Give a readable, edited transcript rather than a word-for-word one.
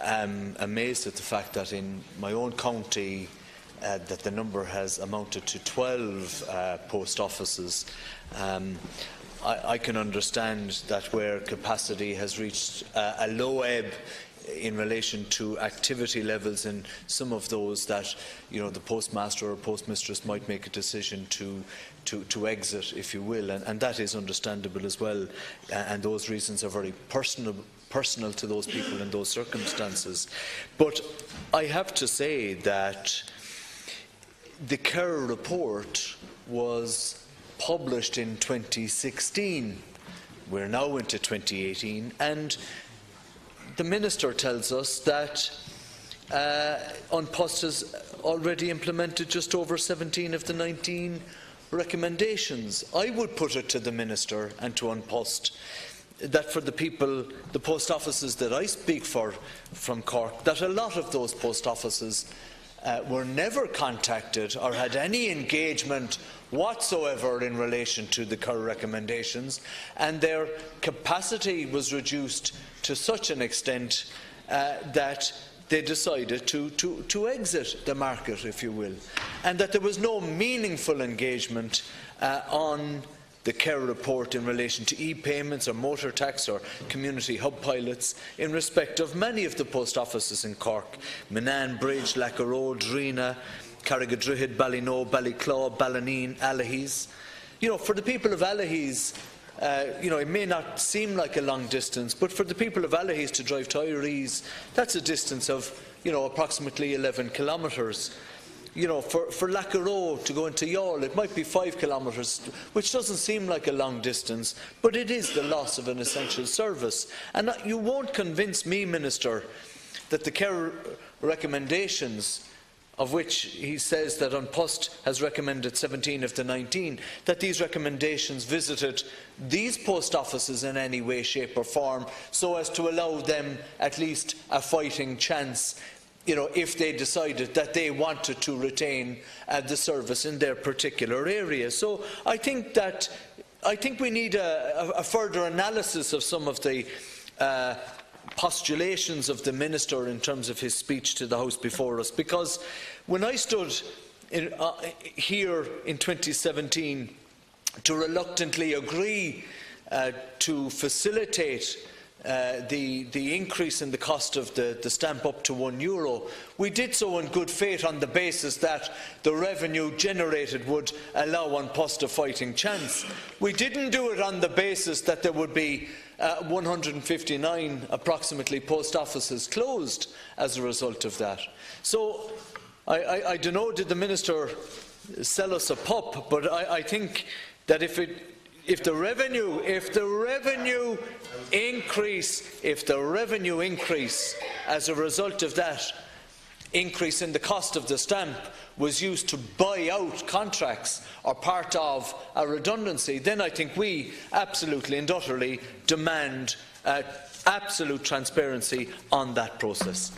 am amazed at the fact that in my own county that the number has amounted to 12 post offices. I can understand that where capacity has reached a low ebb in relation to activity levels in some of those, that the postmaster or postmistress might make a decision to exit, if you will, and that is understandable as well, and those reasons are very personal to those people in those circumstances. But I have to say that the Kerr report was published in 2016. We're now into 2018, and the Minister tells us that An Post has already implemented just over 17 of the 19 recommendations. I would put it to the Minister and to An Post that for the people, the post offices that I speak for from Cork, that a lot of those post offices were never contacted or had any engagement whatsoever in relation to the Kerr recommendations, and their capacity was reduced to such an extent that they decided to exit the market, if you will, and that there was no meaningful engagement on the Kerr report in relation to e-payments or motor tax or community hub pilots in respect of many of the post offices in Cork: Minane, Bridge, Lacaro, Drina, Carrigadrihid, Ballino, Ballyclaw, Ballineen, Allihies. For the people of Allihies, it may not seem like a long distance, but for the people of Allihies to drive to Iri's, that's a distance of approximately 11 kilometres. For Lacaro to go into Youghal, it might be 5 kilometres, which doesn't seem like a long distance, but it is the loss of an essential service. And you won't convince me, Minister, that the Kerr recommendations, of which he says that An Post has recommended 17 of the 19, that these recommendations visited these post offices in any way, shape or form, so as to allow them at least a fighting chance if they decided that they wanted to retain the service in their particular area. So I think we need a further analysis of some of the postulations of the Minister in terms of his speech to the House before us, because when I stood here in 2017 to reluctantly agree to facilitate the increase in the cost of the stamp up to €1, we did so in good faith on the basis that the revenue generated would allow An Post a fighting chance. We didn't do it on the basis that there would be 159 approximately post offices closed as a result of that. So I don't know, did the Minister sell us a pup? But I think that if the revenue increase as a result of that increase in the cost of the stamp was used to buy out contracts or part of a redundancy, then I think we absolutely and utterly demand absolute transparency on that process.